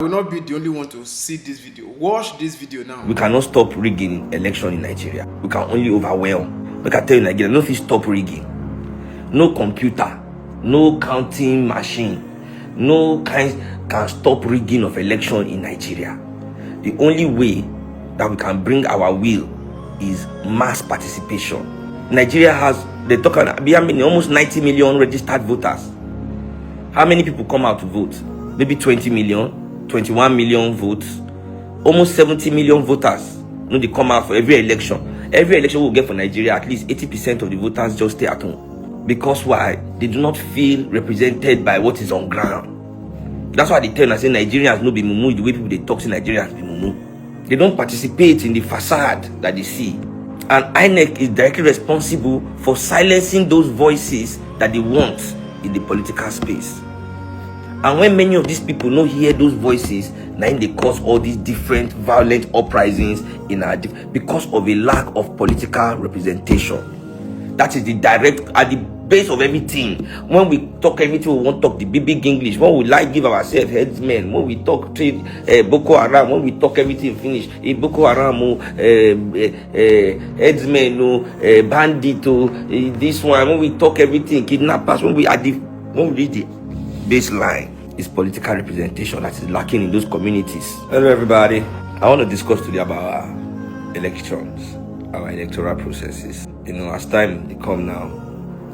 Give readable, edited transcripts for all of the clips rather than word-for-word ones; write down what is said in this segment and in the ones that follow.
I will not be the only one to see this video. Watch this video now. We cannot stop rigging election in Nigeria. We can only overwhelm. We can tell you Nigeria, no fit stop rigging. No computer, no counting machine, no can stop rigging of election in Nigeria. The only way that we can bring our will is mass participation. Nigeria has, they talk about almost 90 million registered voters. How many people come out to vote? Maybe 20 million. 21 million votes, almost 70 million voters. They come out for every election. Every election we'll get for Nigeria, at least 80% of the voters just stay at home. Because why? They do not feel represented by what is on ground. That's why they tell us, say Nigerians no be mumu. The way people they talk to Nigerians be mumu. They don't participate in the facade that they see. And INEC is directly responsible for silencing those voices that they want in the political space. And when many of these people don't hear those voices, now they cause all these different violent uprisings in our because of a lack of political representation. That is the direct at the base of everything. When we talk everything, we want to talk the big English. When we like give ourselves headsmen, when we talk trade Boko Haram, when we talk everything finish, Boko Haram, headsmen, bandit, this one. When we talk everything, kidnappers. When we read the baseline. Is political representation that is lacking in those communities. Hello everybody, I want to discuss today about our elections, our electoral processes. As time they come now,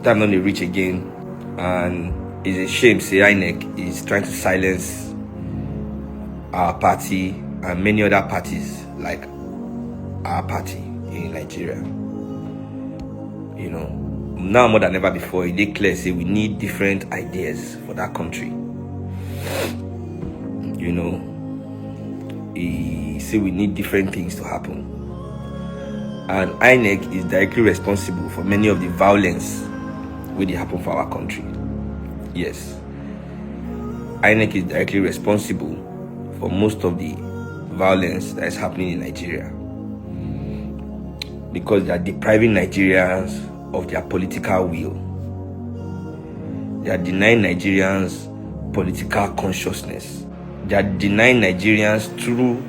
time not they reach again, and it's a shame say INEC is trying to silence our party and many other parties like our party in Nigeria. Now more than ever before, they clear say we need different ideas for that country. He say we need different things to happen, and INEC is directly responsible for many of the violence which happen for our country. Yes, INEC is directly responsible for most of the violence that is happening in Nigeria because they are depriving Nigerians of their political will. They are denying Nigerians political consciousness. They are denying Nigerians true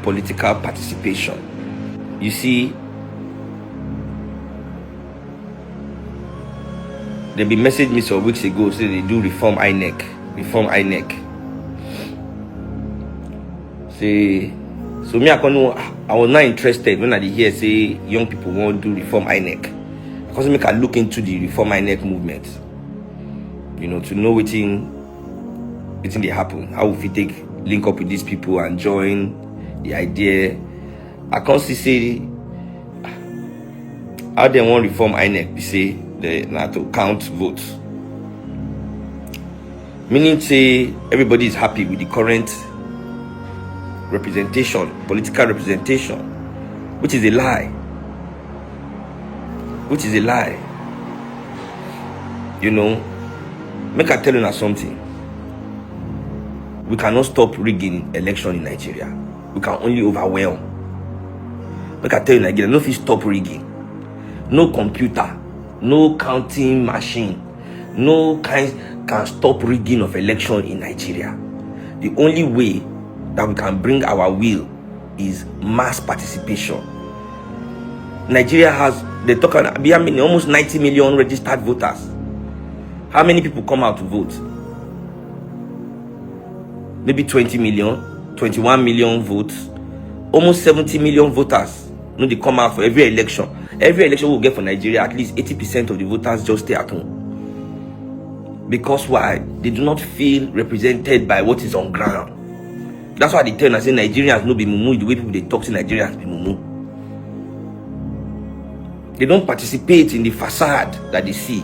political participation. You see, they be messaged me some weeks ago say they do reform INEC. Say, so me I was not interested when I hear say young people want to do reform INEC. Because I look into the reform INEC movement. To know what they happen. How will we link up with these people and join the idea? I can't say how they want reform INEC. They say they not to count votes. Meaning say everybody is happy with the current representation, political representation, which is a lie. Make I tell you now something. We cannot stop rigging election in Nigeria. We can only overwhelm. Make I tell you Nigeria, no fit stop rigging. No computer, no counting machine, no can stop rigging of election in Nigeria. The only way that we can bring our will is mass participation. Nigeria has, they talk about almost 90 million registered voters. How many people come out to vote? Maybe 20 million, 21 million votes, almost 70 million voters. They come out for every election. Every election we'll get for Nigeria, at least 80% of the voters just stay at home. Because why? They do not feel represented by what is on ground. That's why they tell us, say Nigerians no be mumu. The way people they talk to Nigerians be mumu. They don't participate in the facade that they see.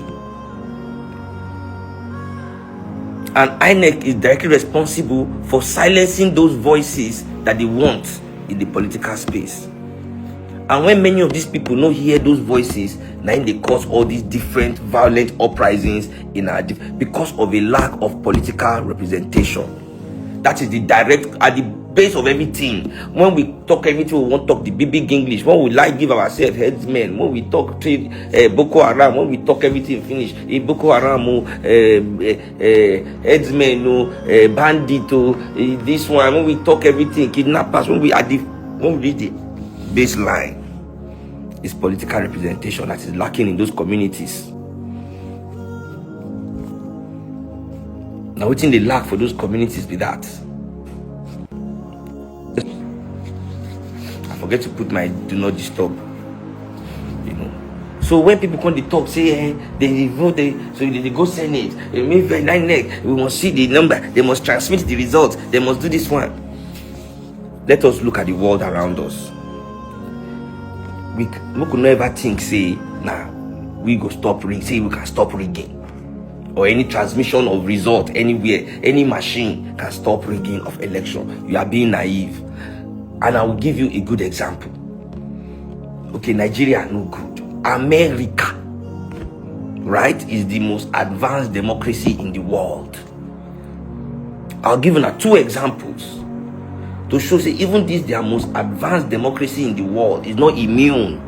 And INEC is directly responsible for silencing those voices that they want in the political space. And when many of these people don't hear those voices, now they cause all these different violent uprisings in our because of a lack of political representation. That is the direct at the base of everything. When we talk everything, we want to talk the big English. When we like give ourselves headsmen, when we talk Boko Haram, when we talk everything finish. Boko Haram, headsmen, bandit, this one. When we talk everything, kidnappers. When we read the baseline, it's political representation that is lacking in those communities. Now, what they lack for those communities be that. I forget to put my do not disturb. So when people come to talk, say they vote, so they go Senate, INEC, we must see the number, they must transmit the results, they must do this one. Let us look at the world around us. We could never think, say, we go stop rigging, say we can stop rigging. Or any transmission of result anywhere, any machine can stop rigging of election. You are being naive. And I will give you a good example. Okay, Nigeria no good. America, right, is the most advanced democracy in the world. I'll give you 2 examples to show say even this their most advanced democracy in the world is not immune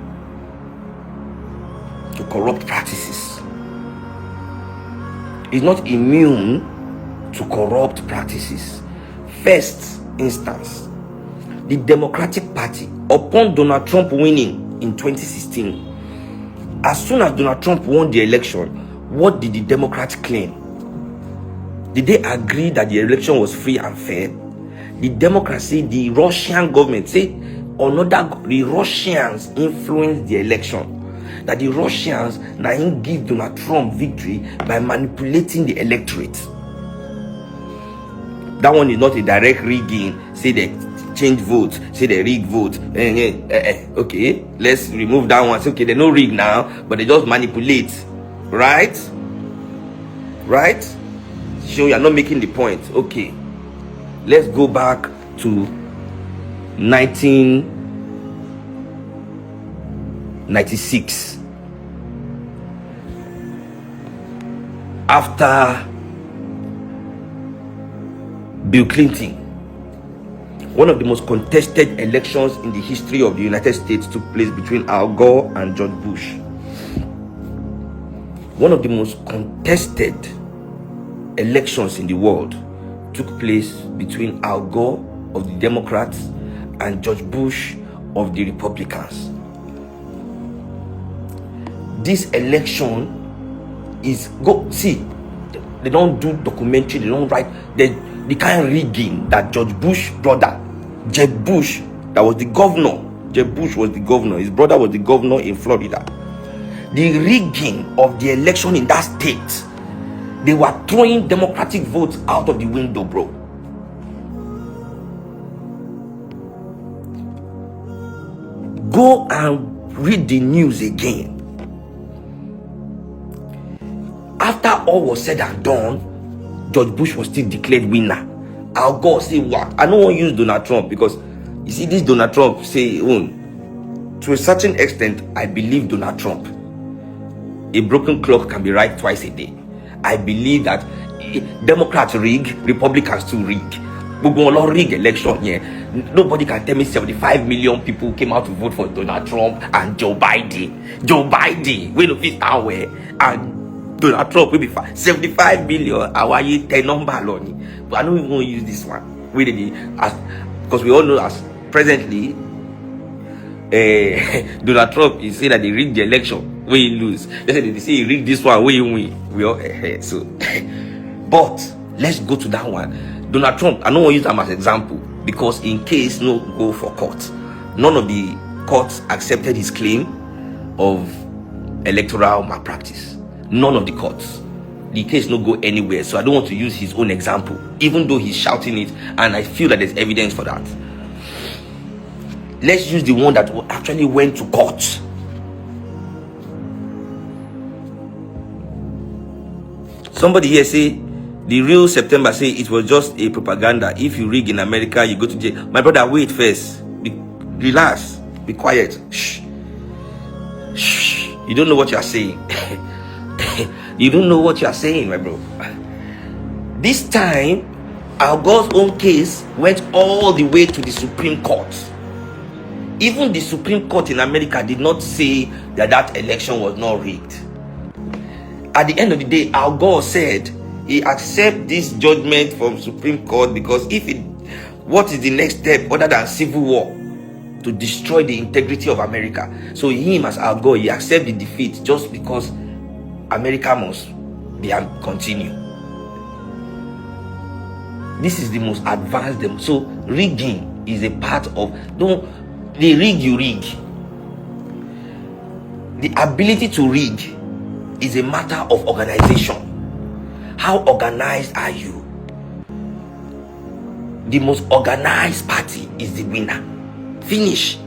to corrupt practices. It's not immune to corrupt practices. First instance, the Democratic Party, upon Donald Trump winning in 2016, as soon as Donald Trump won the election, what did the Democrats claim? Did they agree that the election was free and fair? The Democrats say the Russian government say the Russians influenced the election. That the Russians now give Donald Trump victory by manipulating the electorate. That one is not a direct rigging. Say they change votes, say they rig vote. Okay, let's remove that one. Say, okay, they no rig now, but they just manipulate. Right? So you're not making the point. Okay. Let's go back to 1996. After Bill Clinton, one of the most contested elections in the history of the United States took place between Al Gore and George Bush. One of the most contested elections in the world took place between Al Gore of the Democrats and George Bush of the Republicans. This election is they don't do documentary, they don't write the kind of rigging that George Bush brother, Jeb Bush, that was the governor. Jeb Bush was the governor, his brother was the governor in Florida. The rigging of the election in that state, they were throwing Democratic votes out of the window, bro. Go and read the news again. After all was said and done, George Bush was still declared winner. Al Gore say, "What? I don't want to use Donald Trump because you see this Donald Trump say, to a certain extent, I believe Donald Trump. A broken clock can be right twice a day. I believe that Democrats rig, Republicans too rig. We go on rig election here. Nobody can tell me 75 million people came out to vote for Donald Trump and Joe Biden. We don't fit our way and." Donald Trump will be 75 billion. Our 10 number alone. But I don't even want to use this one. Because we all know as presently Donald Trump is saying that they rigged the election where he lose. They say he rigged this one where he win. We all so but let's go to that one. Donald Trump, I don't want to use them as example because in case no go for court, none of the courts accepted his claim of electoral malpractice. None of the courts. The case no go anywhere, so I don't want to use his own example, even though he's shouting it, and I feel that there's evidence for that. Let's use the one that actually went to court. Somebody here say the real September say it was just a propaganda. If you rig in America, you go to jail. My brother, wait first. Relax. Be quiet. Shh. You don't know what you are saying. You don't know what you are saying, my bro. This time, Al Gore's own case went all the way to the Supreme Court. Even the Supreme Court in America did not say that that election was not rigged. At the end of the day, Al Gore said he accepts this judgment from Supreme Court because what is the next step other than civil war to destroy the integrity of America? So him as Al Gore, he accepts the defeat just because America must continue. This is the most advanced. So rigging is a part of, they rig, you rig. The ability to rig is a matter of organization. How organized are you? The most organized party is the winner. Finish.